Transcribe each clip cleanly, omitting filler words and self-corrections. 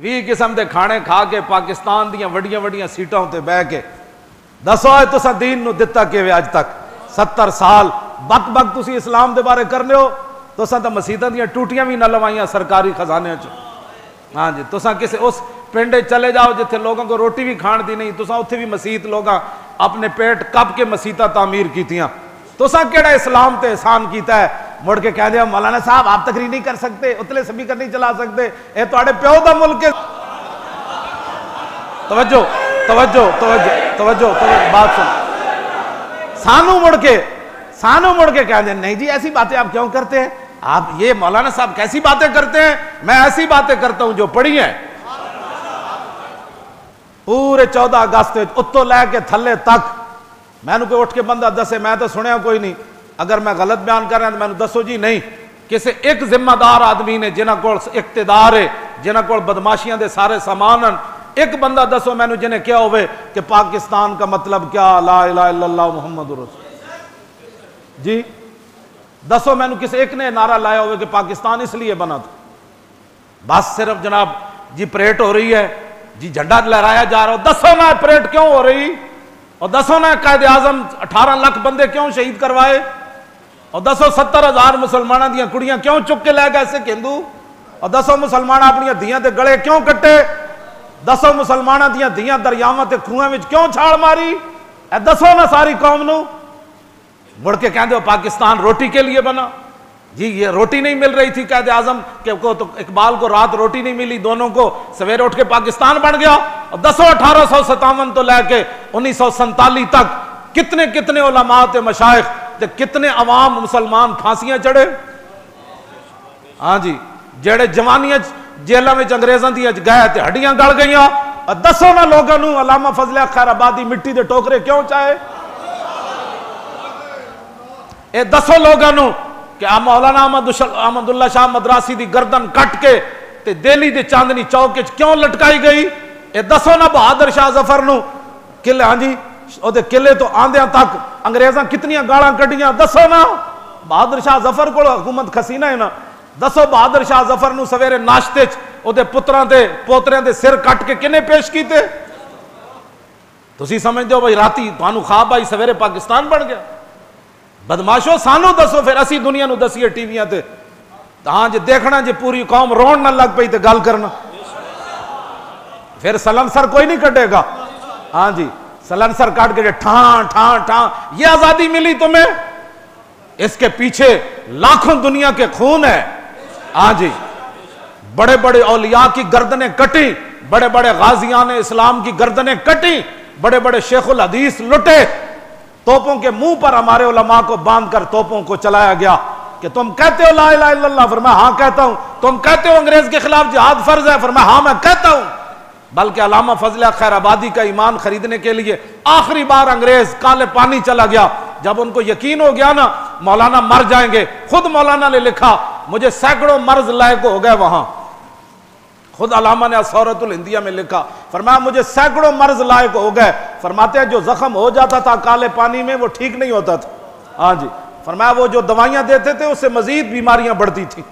20 قسم دے کھانے کھا کے پاکستان دیاں وڈیاں وڈیاں سیٹاں تے بہ کے دسو اے تساں دین نو دتا کیویں اج تک 70 سال بک بک تسی اسلام دے بارے کرنے ہو. تساں تے مسیتاں دیاں ٹوٹیاں بھی نہ لوائیاں سرکاری خزانے چ. ہاں جی تساں کسے اس پنڈے چلے جاؤ جتھے لوگوں کو روٹی بھی کھان دی نہیں, تساں اتھے بھی مسیت لوگاں اپنے پیٹ کپ کے مسیتاں تعمیر کیتیاں. تساں کیڑا اسلام تے احسان کیتا ہے مڑ کے کہہ دیا مولانا صاحب آپ تقریر نہیں کر سکتے, اتلے سپیکر نہیں چلا سکتے, اے تواڈے پیو دا ملک ہے. توجہ توجہ توجہ توجہ بات سن. سانو مڑ کے کہہ دیں نہیں جی ایسی باتیں آپ کیوں کرتے ہیں, آپ یہ مولانا صاحب کیسی باتیں کرتے ہیں, میں ایسی باتیں کرتا ہوں جو پڑھی ہیں. پورے 14 اگست اتو لے کے تھلے تک میں نے کوئی اٹھ کے بندہ دسے, میں تو سنیا کوئی نہیں, اگر میں غلط بیان کر رہا ہوں تو میں نے دسو جی نہیں. کسی ایک ذمہ دار آدمی نے جنہ کو اقتدار ہے, جنہ کو بدماشیاں دے سارے سامان, ایک بندہ دسو میں نے جنہیں کیا ہوئے کہ پاکستان کا مطلب کیا لا الہ الا اللہ محمد رسول جی, دسو میں نے کسی ایک نے نعرہ لایا ہوئے کہ پاکستان اس لیے بنا تھا. بس صرف جناب جی پریڈ ہو رہی ہے, جی جھنڈا لہرایا جا رہا ہو, دسو نا پریڈ کیوں ہو رہی, اور دسو نا قائد اعظم 18 لاکھ بندے کیوں شہید کروائے, اور دسو 70,000 مسلمانوں دیاں کڑیاں کیوں چک کے لے گئے سکھ ہندو, اور دسو مسلمان اپنی دھیاں تے گلے کیوں کٹے, دسو مسلمانوں دیاں دھیاں دریاواں تے کھوئیں وچ کیوں چھاڑ ماری, اے دسو نا ساری قوم نو. مڑ کے کہندے ہو پاکستان روٹی کے لیے بنا. جی یہ روٹی نہیں مل رہی تھی قائد اعظم کو, تو اقبال کو رات روٹی نہیں ملی, دونوں کو سویرے اٹھ کے پاکستان بن گیا. اور دسو 1857 تو لے کے 1947 تک کتنے کتنے علماء تے مشائخ تے کتنے عوام مسلمان پھانسیاں چڑھے. ہاں جی جڑے جوانیاں جیلاں وچ انگریزاں دی گئے تے ہڈیاں گل گئیاں. اور دسو نا لوگاں نو علامہ فضل حق خیر آبادی مٹی دے ٹوکرے کیوں چاہے, اے دسو لوگاں نو کہ مولانا احمد اللہ شاہ مدراسی دی گردن کٹ کے تے دہلی دے چاندنی چوک وچ کیوں لٹکائی گئی. اے دسو نا بہادر شاہ ظفر نو قلعے, ہاں جی او دے قلعے تو آندیاں تک انگریزاں کتنیاں گالاں کڈیاں, دسو نا بہادر شاہ ظفر کو حکومت کھسینہ ہے نا. دسو بہادر شاہ ظفر نو سویرے ناشتے چ او دے پتراں دے پوتریاں دے سر کٹ کے کنے پیش کیتے. تسی سمجھدے ہو بھائی راتی تانوں خواب آئی سویرے پاکستان بن گیا. بدماشو سانو دسو پھر اسی دنیا نو دسیے ٹی ویاں تے, ہاں جی دیکھنا جی پوری قوم رون نہ لگ پئی تے گل کرنا, پھر سلنسر کوئی نہیں کٹے گا. ہاں جی سلنسر کاٹ کے ٹھان ٹھان ٹھان, یہ آزادی ملی تمہیں, اس کے پیچھے لاکھوں دنیا کے خون ہے. ہاں جی بڑے بڑے اولیاء کی گردنیں کٹی, بڑے بڑے غازیان اسلام کی گردنیں کٹی, بڑے بڑے شیخ الحدیث لٹے, توپوں کے منہ پر ہمارے علماء کو باندھ کر توپوں کو چلایا گیا کہ تم کہتے ہو لا الہ الا اللہ, فرمایا ہاں کہتا ہوں. تم کہتے ہو انگریز کے خلاف جہاد فرض ہے, فرمایا ہاں میں کہتا ہوں. بلکہ علامہ فضل حق خیر آبادی کا ایمان خریدنے کے لیے آخری بار انگریز کالے پانی چلا گیا. جب ان کو یقین ہو گیا نا مولانا مر جائیں گے, خود مولانا نے لکھا مجھے سینکڑوں مرض لائق ہو گئے وہاں, خود علامہ نے اسورۃ الہندیہ میں لکھا, فرمایا مجھے سینکڑوں مرض لائق ہو گئے. فرماتے ہیں جو زخم ہو جاتا تھا کالے پانی میں وہ ٹھیک نہیں ہوتا تھا. ہاں جی فرمایا وہ جو دوائیاں دیتے تھے اس سے مزید بیماریاں بڑھتی تھیں.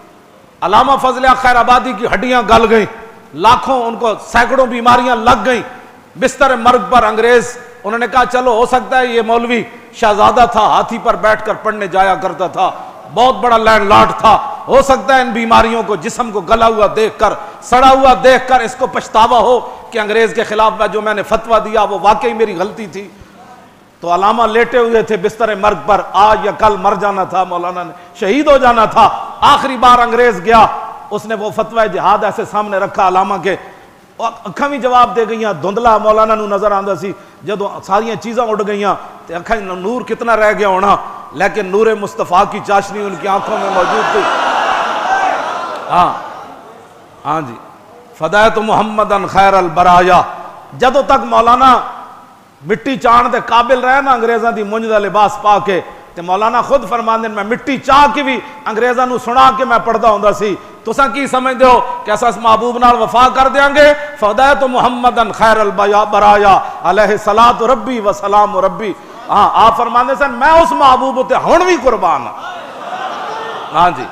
علامہ فضل حق خیر آبادی کی ہڈیاں گل گئیں, لاکھوں ان کو سینکڑوں بیماریاں لگ گئیں. بستر مرگ پر انگریز, انہوں نے کہا چلو ہو سکتا ہے یہ مولوی شہزادہ تھا, ہاتھی پر بیٹھ کر پڑھنے جایا کرتا تھا, بہت بڑا لینڈ لارڈ تھا, ہو سکتا ہے ان بیماریوں کو جسم کو گلا ہوا دیکھ کر سڑا ہوا دیکھ کر اس کو پچھتاوا ہو کہ انگریز کے خلاف جو میں نے فتویٰ دیا وہ واقعی میری غلطی تھی. تو علامہ لیٹے ہوئے تھے بستر مرگ پر, آج یا کل مر جانا تھا, مولانا نے شہید ہو جانا تھا. آخری بار انگریز گیا, اس نے وہ فتویٰ جہاد ایسے سامنے رکھا علامہ کے, اکھاں بھی جواب دے گئیاں, دھندلا مولانا نو نظر آندا سی, جدو ساریاں چیزاں اڑ گئیاں تے اکھاں نور کتنا رہ گیا ہونا, لیکن نور مصطفیٰ کی چاشنی ان کی آنکھوں میں موجود تھی. ہاں جی فدایت محمدن خیر البرایا. جدو تک مولانا مٹی چان دے قابل رہے نا انگریزاں دی منج دا لباس پا کے, تے مولانا خود فرماندے میں مٹی چاہ کے بھی انگریزاں نو سنا کے میں پڑھدا ہوندا سی. تساں کی سمجھدے ہو کہ اساں اس محبوب نال وفا کر دیاں گے؟ فدایت محمدن خیر البرایا علیہ صلاۃ ربی و سلام ربی. ہاں آپ فرماندے سن میں اس محبوب تے ہن بھی قربان ہاں. ہاں جی